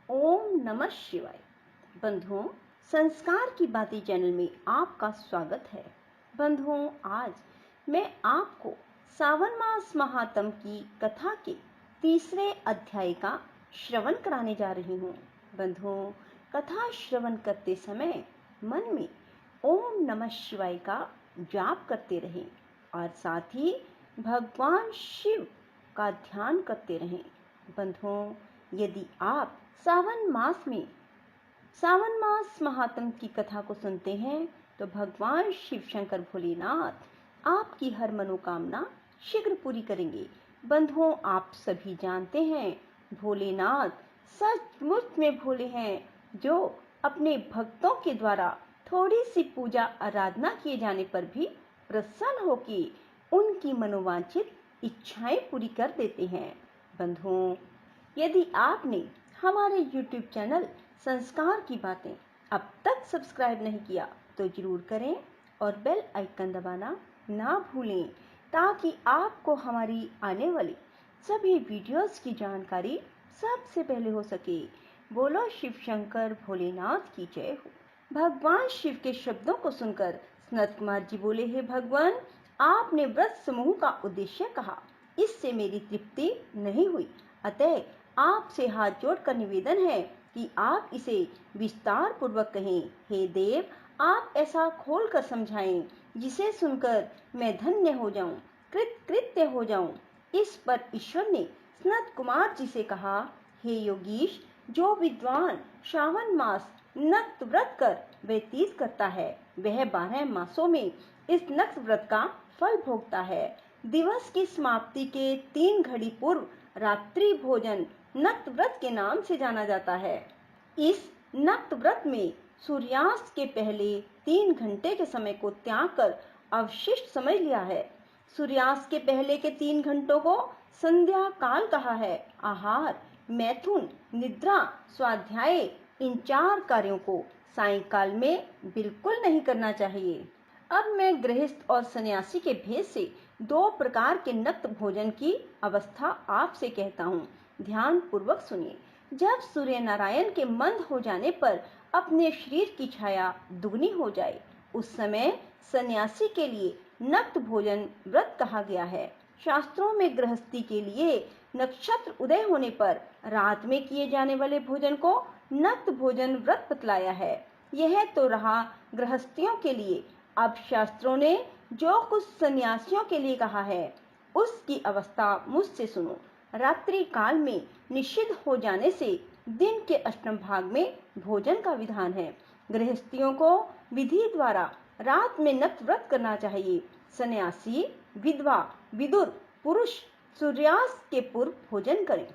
ओम नमः शिवाय। बंधुओं, संस्कार की बातें चैनल में आपका स्वागत है। बंधुओं, आज मैं आपको सावन मास महात्म की कथा के तीसरे अध्याय का श्रवण कराने जा रही हूँ। बंधुओं, कथा श्रवण करते समय मन में ओम नमः शिवाय का जाप करते रहें और साथ ही भगवान शिव का ध्यान करते रहें। बंधुओं, यदि आप सावन मास महात्म की कथा को सुनते हैं तो भगवान शिव शंकर भोलेनाथ आपकी हर मनोकामना शीघ्र पूरी करेंगे। बंधुओं, आप सभी जानते हैं भोलेनाथ सचमुच में भोले हैं, जो अपने भक्तों के द्वारा थोड़ी सी पूजा आराधना किए जाने पर भी प्रसन्न होकर उनकी मनोवांछित इच्छाएं पूरी कर देते हैं। बंधुओं, यदि आपने हमारे YouTube चैनल संस्कार की बातें अब तक सब्सक्राइब नहीं किया तो जरूर करें और बेल आइकन दबाना ना भूलें, ताकि आपको हमारी आने वाली सभी वीडियोस की जानकारी सबसे पहले हो सके। बोलो शिव शंकर भोलेनाथ की जय हो। भगवान शिव के शब्दों को सुनकर सनत कुमार जी बोले, हे भगवान, आपने व्रत समूह का उद्देश्य कहा, इससे मेरी तृप्ति नहीं हुई, अतः आपसे हाथ जोड़कर निवेदन है कि आप इसे विस्तार पूर्वक कहें। हे देव, आप ऐसा खोल कर समझाएं जिसे सुनकर मैं धन्य हो जाऊं, कृत्य हो जाऊं। इस पर ईश्वर ने सनत कुमार जी से कहा, हे योगीश, जो विद्वान श्रावण मास नक्त व्रत कर व्यतीत करता है वह 12 मासों में इस नक्त व्रत का फल भोगता है। दिवस की समाप्ति के 3 घड़ी पूर्व रात्रि भोजन नक्त व्रत के नाम से जाना जाता है। इस नक्त व्रत में सूर्यास्त के पहले 3 घंटे के समय को त्याग कर अवशिष्ट समझ लिया है। सूर्यास्त के पहले के 3 घंटों को संध्या काल कहा है। आहार, मैथुन, निद्रा, स्वाध्याय, इन 4 कार्यों को सायंकाल में बिल्कुल नहीं करना चाहिए। अब मैं गृहस्थ और सन्यासी के भेद से 2 प्रकार के नक्त भोजन की अवस्था आपसे कहता हूँ। ध्यान पूर्वक सुनिए। जब सूर्य नारायण के मंद हो जाने पर अपने शरीर की छाया दुगनी हो जाए, उस समय सन्यासी के लिए नक्त भोजन व्रत कहा गया है। शास्त्रों में गृहस्थी के लिए नक्षत्र उदय होने पर रात में किए जाने वाले भोजन को नक्त भोजन व्रत बतलाया है। यह तो रहा गृहस्थियों के लिए। अब शास्त्रों ने जो कुछ सन्यासियों के लिए कहा है उसकी अवस्था मुझसे सुनो। रात्रि काल में निषिद्ध हो जाने से दिन के अष्टम भाग में भोजन का विधान है। गृहस्थियों को विधि द्वारा रात में नक्त व्रत करना चाहिए। सन्यासी, विधवा, विदुर पुरुष सूर्यास्त के पूर्व भोजन करें।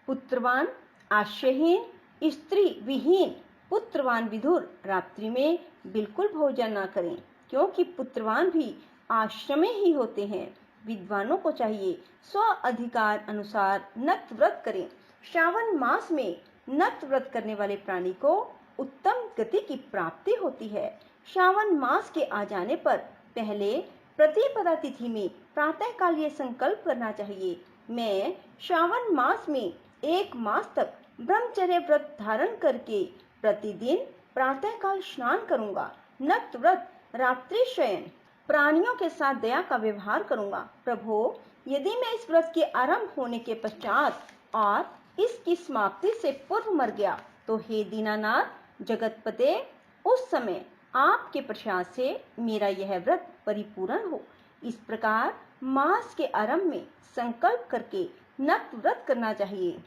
पुत्रवान, आश्रयहीन, स्त्री विहीन पुत्रवान विदुर रात्रि में बिल्कुल भोजन न करें, क्योंकि पुत्रवान भी आश्रम में ही होते हैं। विद्वानों को चाहिए स्व अधिकार अनुसार नक्त व्रत करें। श्रावण मास में नक्त व्रत करने वाले प्राणी को उत्तम गति की प्राप्ति होती है। श्रावण मास के आ जाने पर पहले प्रतिपदा तिथि में प्रातः काल ये संकल्प करना चाहिए, मैं श्रावण मास में 1 मास तक ब्रह्मचर्य व्रत धारण करके प्रतिदिन प्रातः काल स्नान करूंगा। नक्त व्रत, रात्रि शयन, प्राणियों के साथ दया का व्यवहार करूंगा। प्रभु, यदि मैं इस व्रत के आरंभ होने के पश्चात और इसकी समाप्ति से पूर्व मर गया तो हे दीनानाथ जगतपते, उस समय आपके प्रसाद से मेरा यह व्रत परिपूर्ण हो। इस प्रकार मास के आरंभ में संकल्प करके नक्त व्रत करना चाहिए।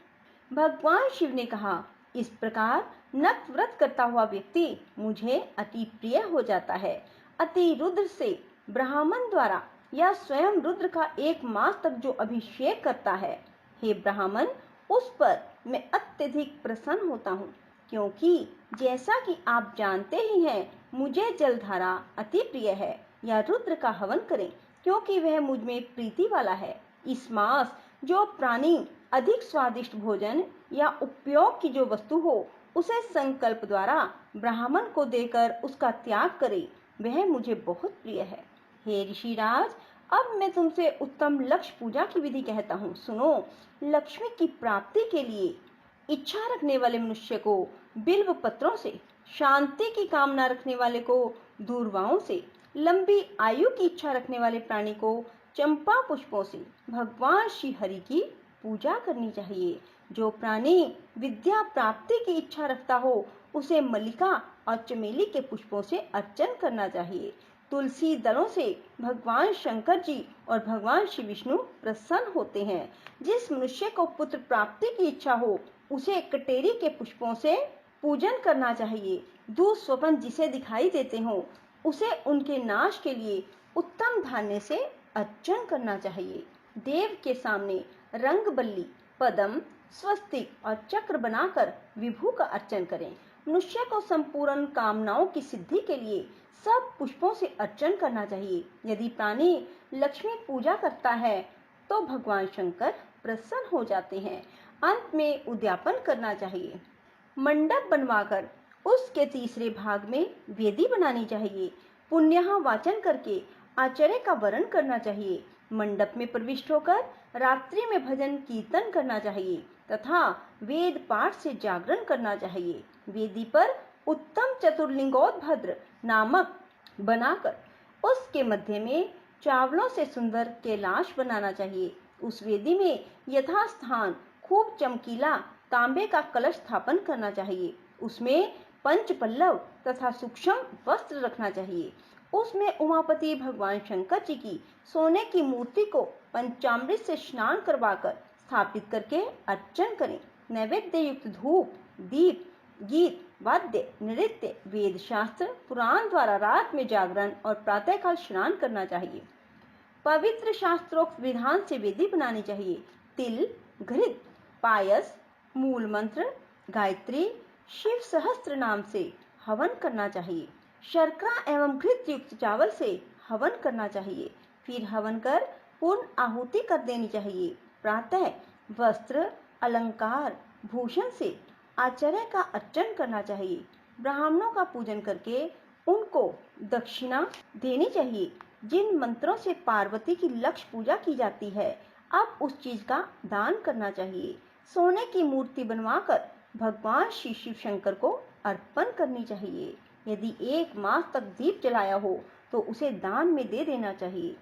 भगवान शिव ने कहा, इस प्रकार नक्त व्रत करता हुआ व्यक्ति मुझे अति प्रिय हो जाता है। अति रुद्र से ब्राह्मण द्वारा या स्वयं रुद्र का 1 मास तक जो अभिषेक करता है, हे ब्राह्मण, उस पर मैं अत्यधिक प्रसन्न होता हूँ, क्योंकि जैसा कि आप जानते ही हैं मुझे जलधारा अति प्रिय है। या रुद्र का हवन करें, क्योंकि वह मुझ में प्रीति वाला है। इस मास जो प्राणी अधिक स्वादिष्ट भोजन या उपयोग की जो वस्तु हो उसे संकल्प द्वारा ब्राह्मण को देकर उसका त्याग करे, वह मुझे बहुत प्रिय है। हे ऋषिराज, अब मैं तुमसे उत्तम लक्ष्य पूजा की विधि कहता हूँ, सुनो। लक्ष्मी की प्राप्ति के लिए इच्छा रखने वाले मनुष्य को बिल्व पत्रों से, शांति की कामना रखने वाले को दूर्वाओं से, लंबी आयु की इच्छा रखने वाले प्राणी को चंपा पुष्पों से भगवान श्री हरि की पूजा करनी चाहिए। जो प्राणी विद्या प्राप्ति की इच्छा रखता हो उसे मल्लिका और चमेली के पुष्पों से अर्चन करना चाहिए। तुलसी दलों से भगवान शंकर जी और भगवान श्री विष्णु प्रसन्न होते हैं। जिस मनुष्य को पुत्र प्राप्ति की इच्छा हो उसे कटेरी के पुष्पों से पूजन करना चाहिए। दुस्वप्न जिसे दिखाई देते हो उसे उनके नाश के लिए उत्तम धान्य से अर्चन करना चाहिए। देव के सामने रंगबल्ली, पद्म, स्वस्तिक और चक्र बनाकर विभु का अर्चन करें। मनुष्य को संपूर्ण कामनाओं की सिद्धि के लिए सब पुष्पों से अर्चन करना चाहिए। यदि प्राणी लक्ष्मी पूजा करता है तो भगवान शंकर प्रसन्न हो जाते हैं। अंत में उद्यापन करना चाहिए। मंडप बनवाकर उसके तीसरे भाग में वेदी बनानी चाहिए। पुण्य वाचन करके आचार्य का वरण करना चाहिए। मंडप में प्रविष्ट होकर रात्रि में भजन कीर्तन करना चाहिए तथा वेद पाठ से जागरण करना चाहिए। वेदी पर उत्तम चतुर्लिंगोद्भद्र नामक बनाकर उसके मध्य में चावलों से सुंदर कैलाश बनाना चाहिए। उस वेदी में यथास्थान खूब चमकीला तांबे का कलश स्थापन करना चाहिए। उसमें पंच पल्लव तथा सूक्ष्म वस्त्र रखना चाहिए। उसमें उमापति भगवान शंकर जी की सोने की मूर्ति को पंचामृत से स्नान करवाकर स्थापित करके अर्चन करें। नैवेद्य युक्त धूप, दीप, गीत, वाद्य, नृत्य, वेद शास्त्र, पुराण द्वारा रात में जागरण और प्रातःकाल स्नान करना चाहिए। पवित्र शास्त्रोक्त विधान से वेदी बनानी चाहिए। तिल, घृत, पायस, मूल मंत्र, गायत्री, शिव सहस्त्र नाम से हवन करना चाहिए। शर्करा एवं घृत युक्त चावल से हवन करना चाहिए। फिर हवन कर पूर्ण आहुति कर देनी चाहिए। प्रातः वस्त्र, अलंकार, भूषण से आचार्य का अर्चन करना चाहिए। ब्राह्मणों का पूजन करके उनको दक्षिणा देनी चाहिए। जिन मंत्रों से पार्वती की लक्ष्य पूजा की जाती है अब उस चीज का दान करना चाहिए। सोने की मूर्ति बनवाकर भगवान श्री शिव शंकर को अर्पण करनी चाहिए। यदि 1 मास तक दीप जलाया हो तो उसे दान में दे देना चाहिए।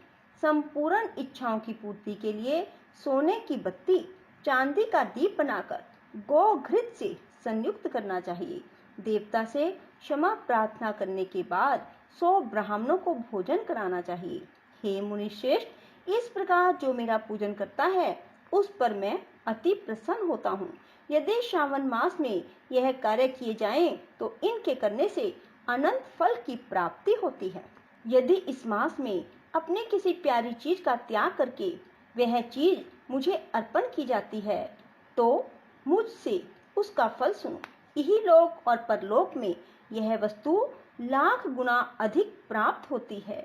संपूर्ण इच्छाओं की पूर्ति के लिए सोने की बत्ती, चांदी का दीप बनाकर गोघृत से संयुक्त करना चाहिए। देवता से क्षमा प्रार्थना करने के बाद 100 ब्राह्मणों को भोजन कराना चाहिए। हे मुनिश्रेष्ठ, इस प्रकार जो मेरा पूजन करता है उस पर मैं अति प्रसन्न होता हूँ। यदि श्रावण मास में यह कार्य किए जाएं तो इनके करने से अनंत फल की प्राप्ति होती है। यदि इस मास में अपनी किसी प्यारी चीज का त्याग करके वह चीज मुझे अर्पण की जाती है तो मुझसे उसका फल सुनो। यही लोक और परलोक में यह वस्तु लाख गुना अधिक प्राप्त होती है।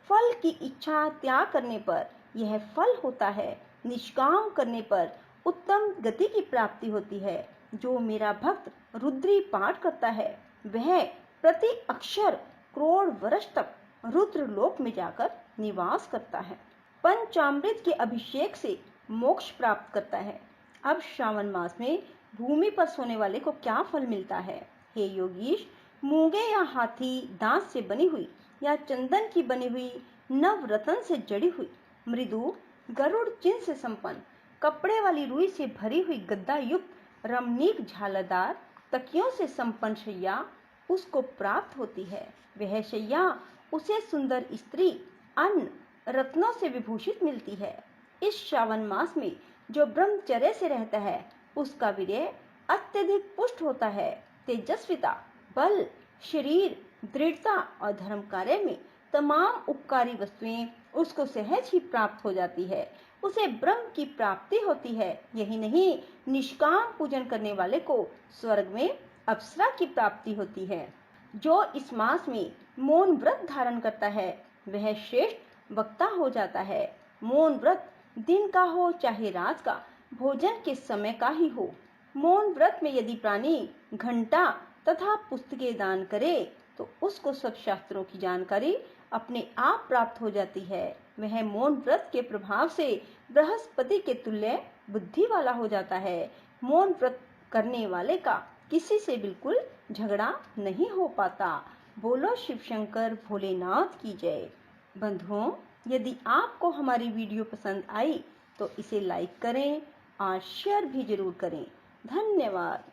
फल की इच्छा त्याग करने पर यह फल होता है। निष्काम करने पर उत्तम गति की प्राप्ति होती है। जो मेरा भक्त रुद्री पाठ करता है वह प्रति अक्षर करोड़ वर्ष तक रुद्र लोक में जाकर निवास करता है। पंचामृत के अभिषेक से मोक्ष प्राप्त करता है। अब श्रावण मास में भूमि पर सोने वाले को क्या फल मिलता है? हे योगीश, मूंगे या हाथी दांत से बनी हुई या चंदन की बनी हुई नवरत्न से जड़ी हुई मृदु गरुड़ चिन्ह से संपन्न कपड़े वाली रुई से भरी हुई गद्दा युक्त रमणीक झालरदार तकियों से संपन्न शैया उसको प्राप्त होती है। वह शैया उसे सुंदर स्त्री अन्न रत्नों से विभूषित मिलती है। इस श्रावण मास में जो ब्रह्मचर्य से रहता है उसका वीर्य अत्यधिक पुष्ट होता है। तेजस्विता, बल, शरीर, दृढ़ता और धर्म कार्य में तमाम उपकारी वस्तुएं उसको सहज ही प्राप्त हो जाती है। उसे ब्रह्म की प्राप्ति होती है। यही नहीं, निष्काम पूजन करने वाले को स्वर्ग में अप्सरा की प्राप्ति होती है। जो इस मास में मौन व्रत धारण करता है वह श्रेष्ठ वक्ता हो जाता है। मौन व्रत दिन का हो चाहे रात का, भोजन के समय का ही हो। मौन व्रत में यदि प्राणी घंटा तथा पुस्तकें दान करे तो उसको सब शास्त्रों की जानकारी अपने आप प्राप्त हो जाती है। वह मौन व्रत के प्रभाव से बृहस्पति के तुल्य बुद्धि वाला हो जाता है। मौन व्रत करने वाले का किसी से बिल्कुल झगड़ा नहीं हो पाता। बोलो शिव शंकर भोलेनाथ की जय। बंधुओं, यदि आपको हमारी वीडियो पसंद आई तो इसे लाइक करें और शेयर भी जरूर करें। धन्यवाद।